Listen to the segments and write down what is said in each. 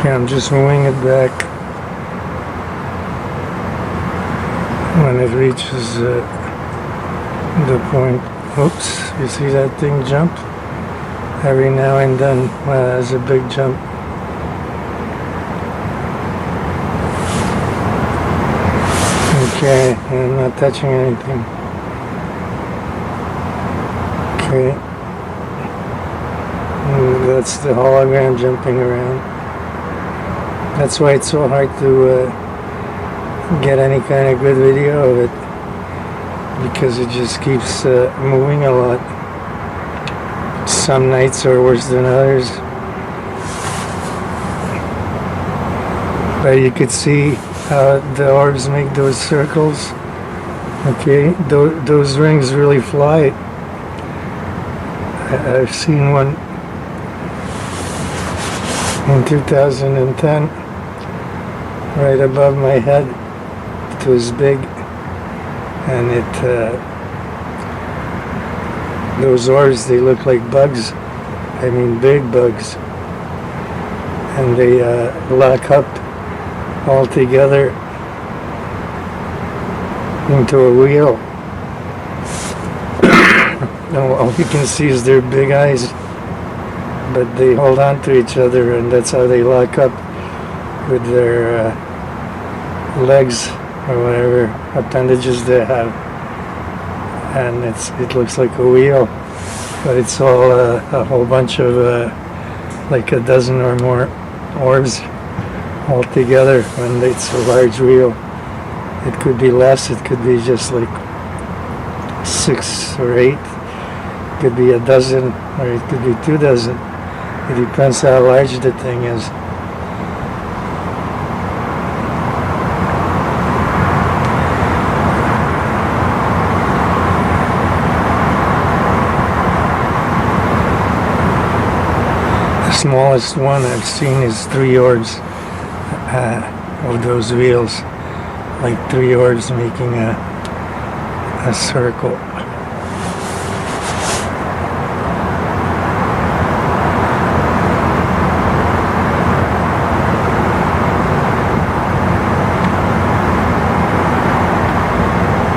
Okay, I'm just moving it back when it reaches the point. Oops, you see that thing jump? Every now and then, well, there's a big jump. Okay, I'm not touching anything. Okay. And that's the hologram jumping around. That's why it's so hard to get any kind of good video of it, because it just keeps moving a lot. Some nights are worse than others. But you could see how the orbs make those circles. Okay, those rings really fly. I've seen one in 2010 right above my head. It was big, and those orbs, they look like bugs. I mean big bugs, and they lock up all together into a wheel. And all you can see is their big eyes, but they hold on to each other, and that's how they lock up with their legs or whatever appendages they have. And it looks like a wheel, but it's all a whole bunch of like a dozen or more orbs all together. When it's a large wheel, it could be less, it could be just like 6 or 8, it could be a dozen, or it could be 2 dozen. It depends how large the thing is. The smallest one I've seen is 3 orbs of those wheels, like 3 orbs making a circle.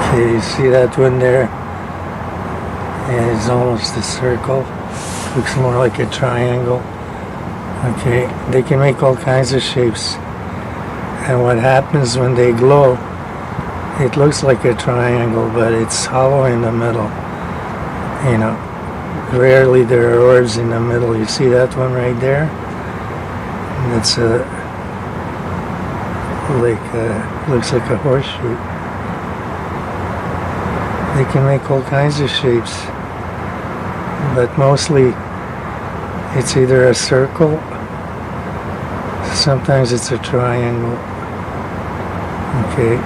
Okay, you see that one there? Yeah, it's almost a circle. Looks more like a triangle. Okay, they can make all kinds of shapes, and what happens when they glow, it looks like a triangle, but it's hollow in the middle. You know, rarely there are orbs in the middle. You see that one right there? That's looks like a horseshoe. They can make all kinds of shapes, but mostly it's either a circle, sometimes it's a triangle. Okay.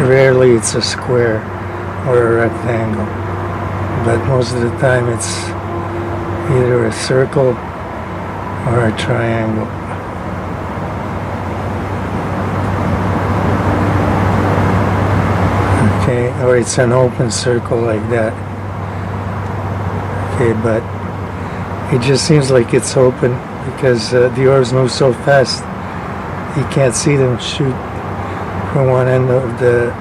Rarely it's a square or a rectangle, but most of the time it's either a circle or a triangle. Okay, or it's an open circle like that. Okay, but it just seems like it's open because the orbs move so fast you can't see them shoot from one end of the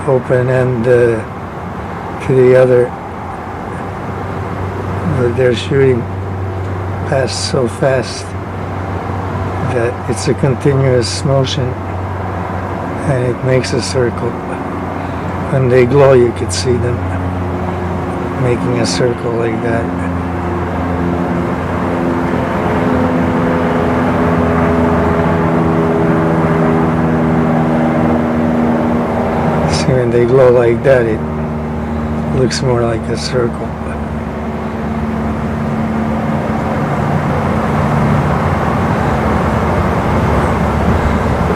open end to the other, but they're shooting past so fast that it's a continuous motion and it makes a circle. When they glow, you could see them making a circle like that. See, when they glow like that, it looks more like a circle.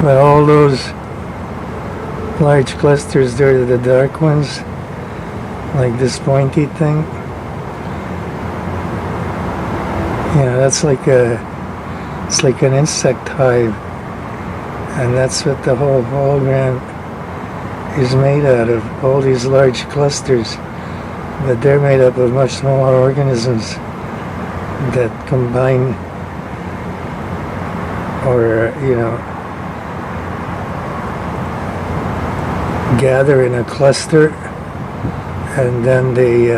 But all those large clusters, they're the dark ones, like this pointy thing. Yeah, that's like it's like an insect hive, and that's what the whole hologram is made out of, all these large clusters, but they're made up of much smaller organisms that combine or gather in a cluster, and then they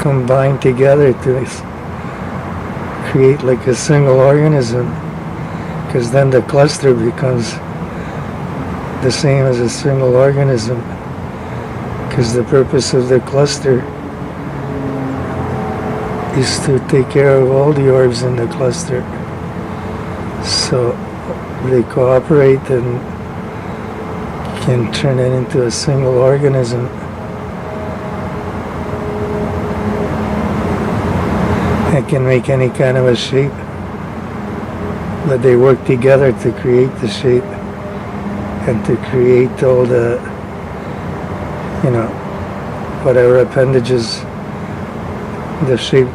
combine together to create like a single organism, because then the cluster becomes the same as a single organism, because the purpose of the cluster is to take care of all the orbs in the cluster. So they cooperate and can turn it into a single organism. It can make any kind of a shape, but they work together to create the shape and to create all the, whatever appendages the shape,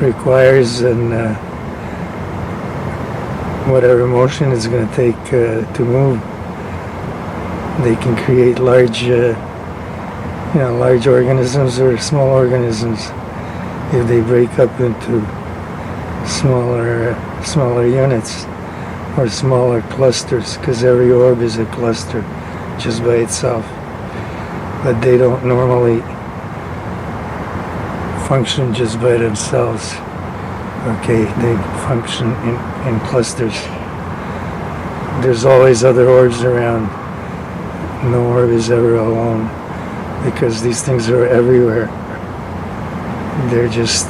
requires, and whatever motion it's going to take to move. They can create large, large organisms or small organisms if they break up into smaller units or smaller clusters, because every orb is a cluster just by itself. But they don't normally function just by themselves. Okay, they function in clusters. There's always other orbs around. No orb is ever alone, because these things are everywhere. They're just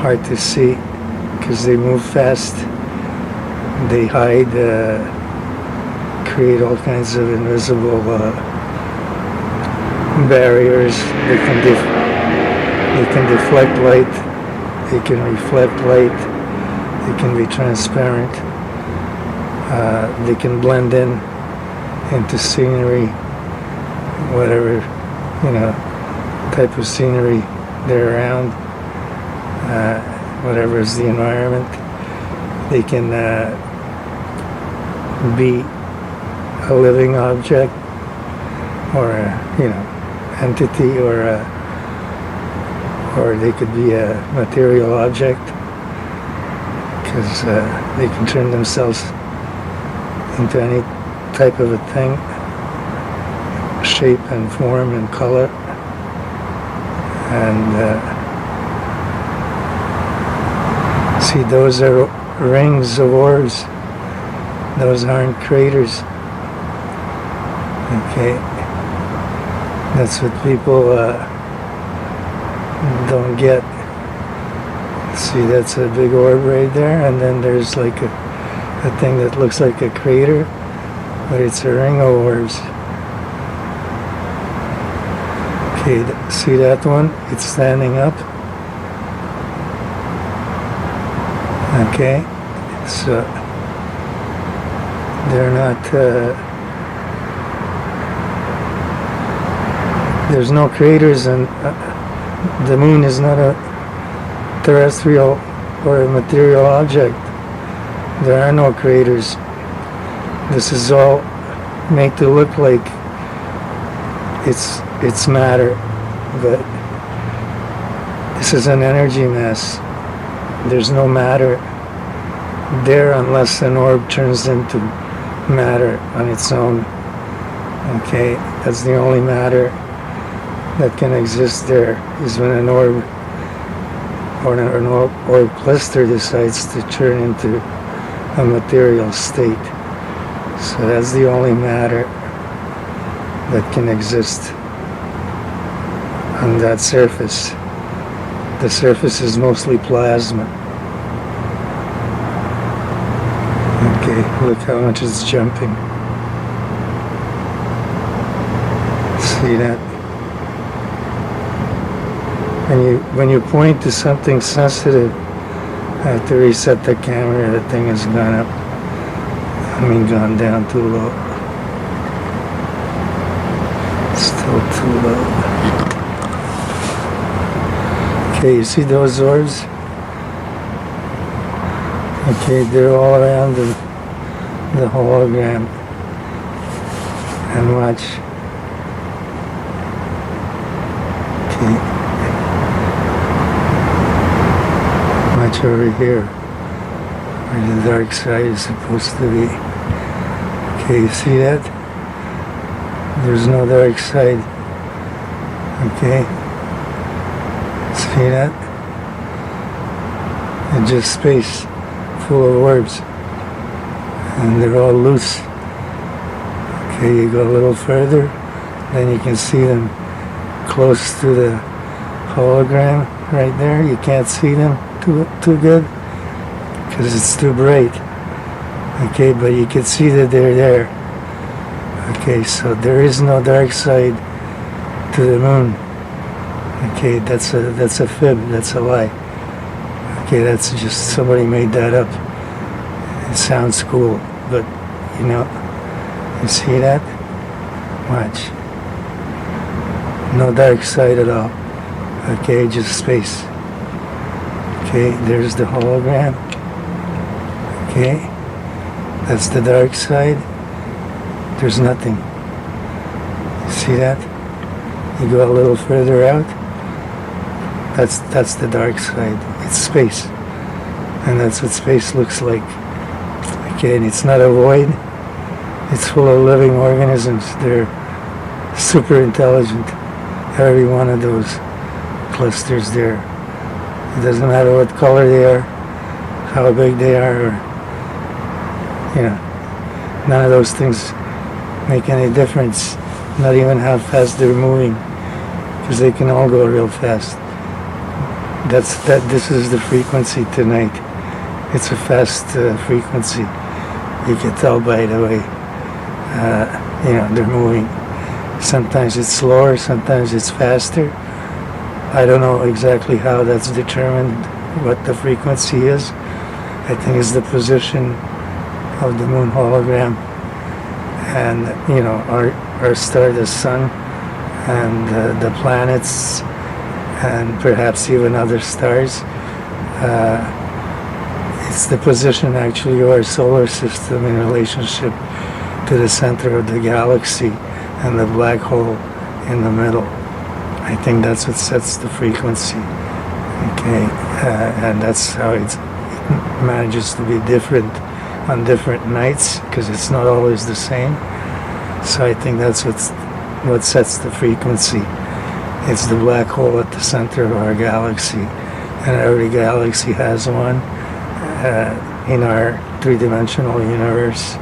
hard to see because they move fast. They hide, create all kinds of invisible barriers. They can deflect light. They can reflect light. They can be transparent. They can blend into scenery, whatever type of scenery they're around, whatever is the environment. They can be a living object, or entity, or they could be a material object, because they can turn themselves into any type of a thing, shape and form and color. And see, those are rings of orbs. Those aren't craters. Okay, that's what people don't get. See, that's a big orb right there, and then there's like a thing that looks like a crater, but it's a ring of orbs. Okay, see that one? It's standing up. Okay, so they're not, there's no craters, and the moon is not a terrestrial or a material object. There are no craters. This is all made to look like it's matter, but this is an energy mass. There's no matter there unless an orb turns into matter on its own. Okay, that's the only matter that can exist there, is when an orb or an orb cluster decides to turn into a material state. So that's the only matter that can exist on that surface. The surface is mostly plasma. Okay, look how much it's jumping. See that? When you point to something sensitive, I have to reset the camera. The thing has gone up. Gone down too low. Still too low. Okay, you see those orbs? Okay, they're all around the hologram. And watch. Okay. Watch over here, where the dark side is supposed to be. Okay, you see that? There's no dark side. Okay? See that? It's just space full of orbs. And they're all loose. Okay, you go a little further, then you can see them close to the hologram right there. You can't see them too good because it's too bright. Okay, but you can see that they're there. Okay, so there is no dark side to the moon. Okay, that's a fib, that's a lie. Okay, that's just somebody made that up. It sounds cool, but you know, you see that? Watch. No dark side at all. Okay, just space. Okay, there's the hologram. Okay, that's the dark side. There's nothing. See that? You go a little further out. That's the dark side. It's space. And that's what space looks like. Okay, and it's not a void. It's full of living organisms. They're super intelligent. Every one of those clusters there. It doesn't matter what color they are, how big they are, or, you know, none of those things make any difference. Not even how fast they're moving, because they can all go real fast. This is the frequency tonight. It's a fast frequency. You can tell by the way, you know, they're moving. Sometimes it's slower, sometimes it's faster. I don't know exactly how that's determined, what the frequency is. I think it's the position of the moon hologram and, you know, our star, the sun, and the planets, and perhaps even other stars. It's the position actually of our solar system in relationship to the center of the galaxy and the black hole in the middle. I think that's what sets the frequency. Okay, and that's how it manages to be different on different nights, because it's not always the same. So I think that's what sets the frequency. It's the black hole at the center of our galaxy, and every galaxy has one in our three-dimensional universe.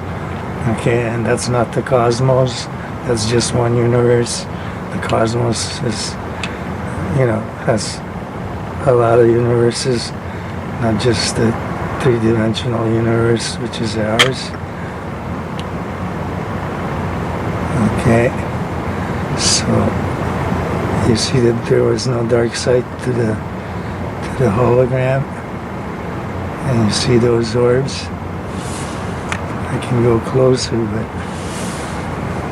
Okay, and that's not the cosmos. That's just one universe. The cosmos is, you know, has a lot of universes, not just the three-dimensional universe, which is ours. Okay, so you see that there was no dark side to the hologram, and you see those orbs. I can go closer, but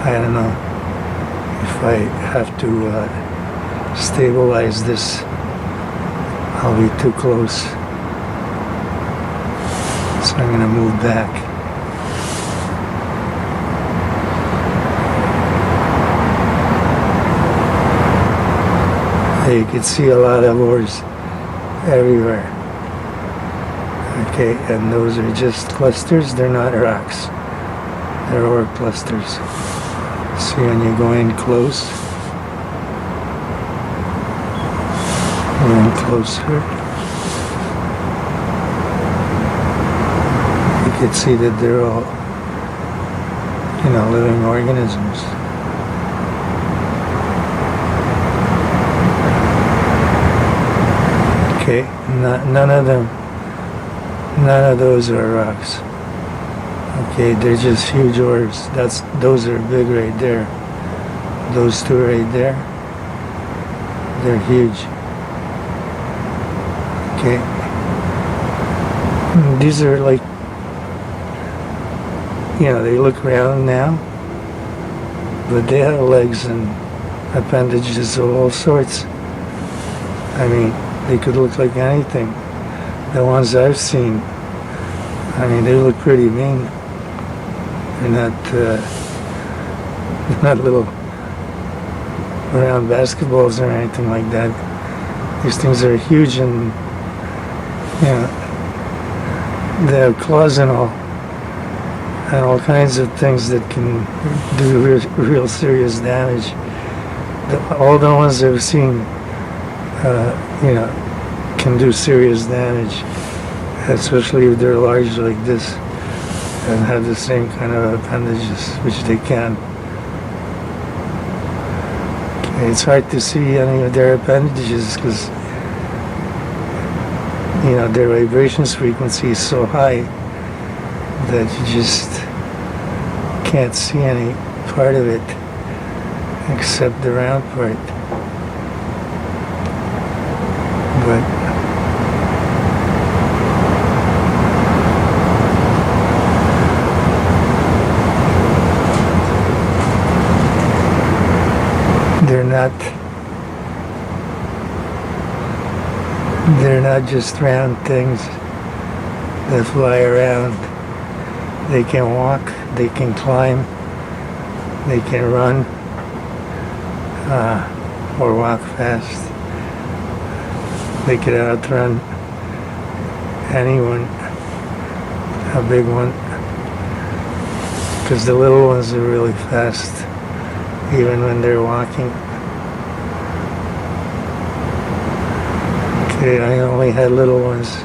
I don't know if I have to stabilize this. I'll be too close, so I'm going to move back. You can see a lot of orbs everywhere. Okay, and those are just clusters, they're not rocks. They're orb clusters. See, when you go in close, closer, you can see that they're all, you know, living organisms. Okay, none of those are rocks. Okay, they're just huge orbs. Those are big right there. Those two right there, they're huge. Okay, these are like, you know, they look round now, but they have legs and appendages of all sorts. I mean, they could look like anything. The ones I've seen, I mean, they look pretty mean. They're not little round basketballs or anything like that. These things are huge, and Yeah, they have claws and all kinds of things that can do real serious damage. All the ones I've seen, can do serious damage, especially if they're large like this and have the same kind of appendages, which they can. It's hard to see any of their appendages because, their vibrations frequency is so high that you just can't see any part of it except the round part. But they're not just round things that fly around. They can walk, they can climb, they can run, or walk fast. They could outrun anyone, a big one, because the little ones are really fast, even when they're walking. Okay, I only had little ones.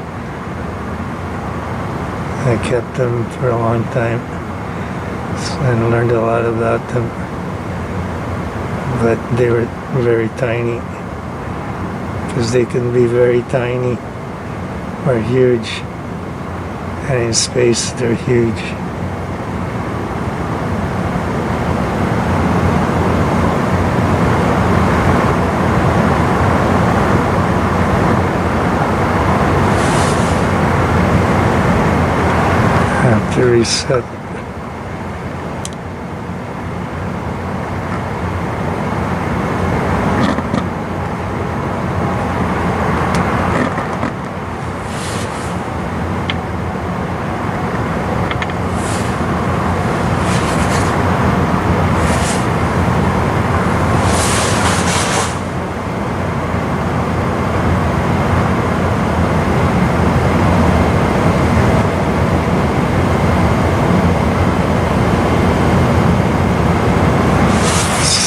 I kept them for a long time and learned a lot about them, but they were very tiny, because they can be very tiny or huge, and in space they're huge. To reset.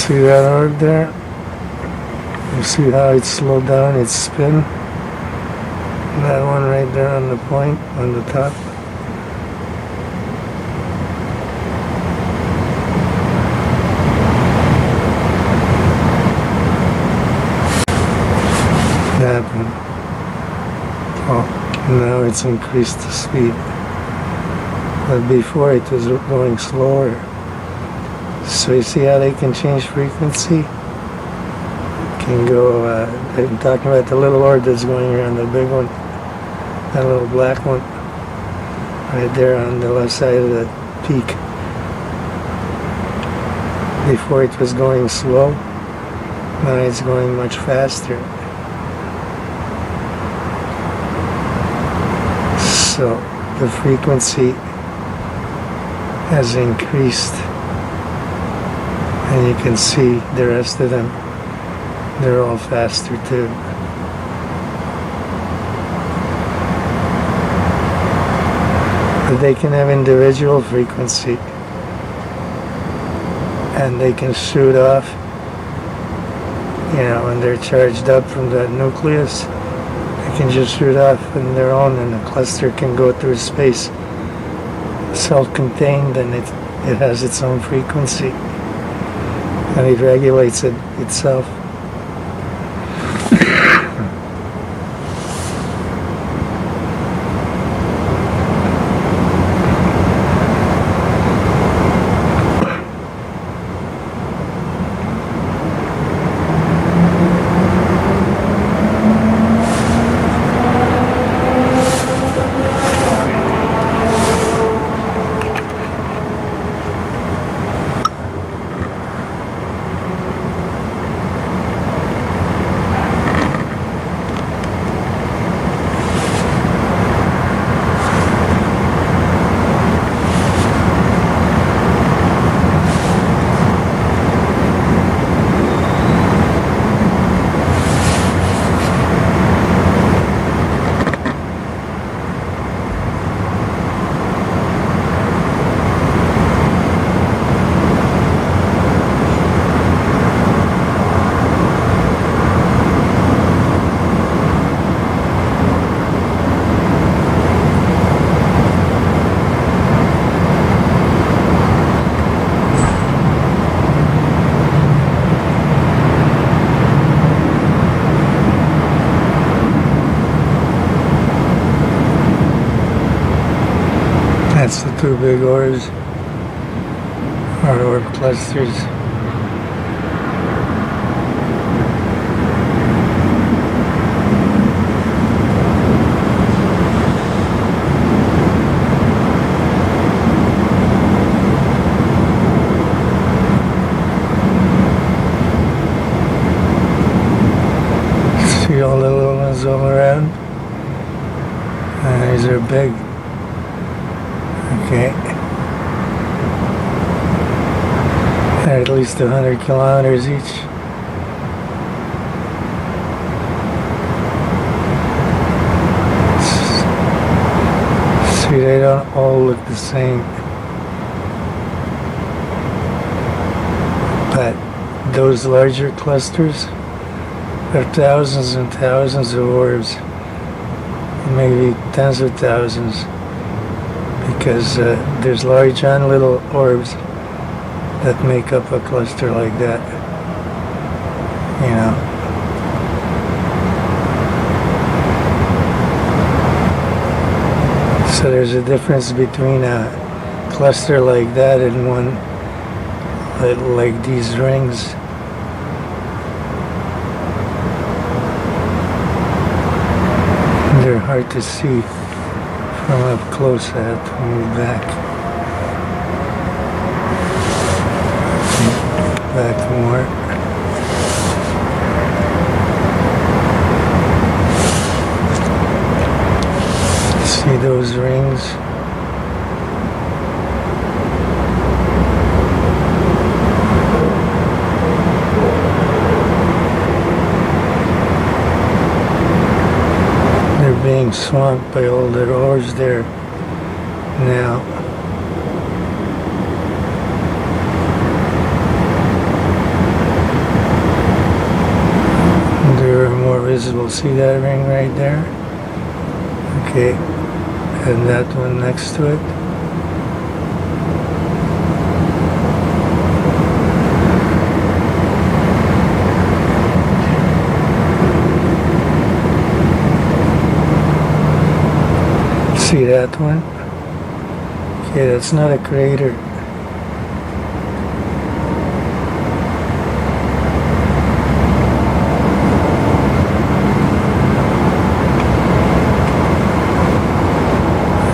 See that orb there? You see how it slowed down its spin? That one right there on the point, on the top. That one. Oh, now it's increased the speed. But before it was going slower. So you see how they can change frequency? Can go, I'm talking about the little orb that's going around the big one. That little black one. Right there on the left side of the peak. Before it was going slow. Now it's going much faster. So the frequency has increased. And you can see the rest of them, they're all faster too. But they can have individual frequency, and they can shoot off, when they're charged up from that nucleus, they can just shoot off on their own, and the cluster can go through space self-contained, and it has its own frequency. And it regulates it itself. two big orbs, or orb clusters. See all the little ones all around? These are big. Okay. They're at least 100 kilometers each. See, they don't all look the same. But those larger clusters, there are thousands and thousands of orbs, maybe tens of thousands, because there's large and little orbs that make up a cluster like that, you know. So there's a difference between a cluster like that and one like these rings. They're hard to see from up close. I have to move back. Back more. See those rings? Being swamped by all the orbs there now. They're more visible. See that ring right there? Okay, and that one next to it. See that one? Okay, that's not a crater.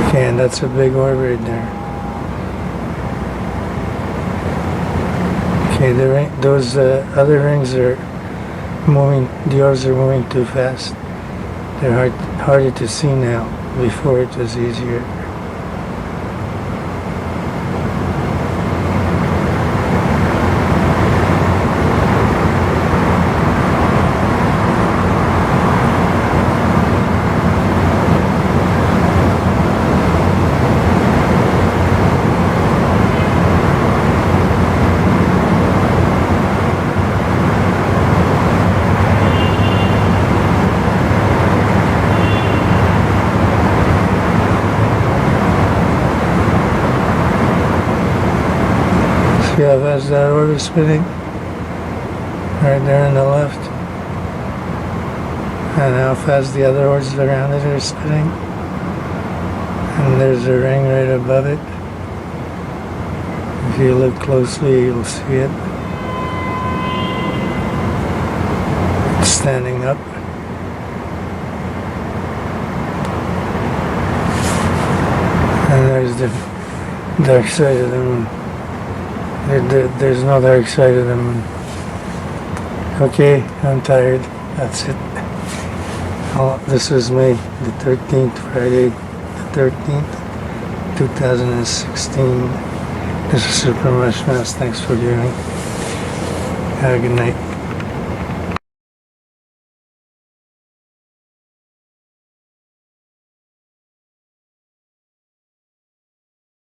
Okay, and that's a big orb right there. Okay, those other rings are moving, the orbs are moving too fast. They're harder to see now. Before it was easier. See how fast that orb is spinning? Right there on the left. And how fast the other orbs around it are spinning. And there's a ring right above it. If you look closely, you'll see it. It's standing up. And there's the dark side of the moon. There's no dark side of the moon. Okay, I'm tired. That's it. Oh, this was May the 13th, Friday the 13th, 2016. This is supermushmouse. Thanks for viewing. Have a good night.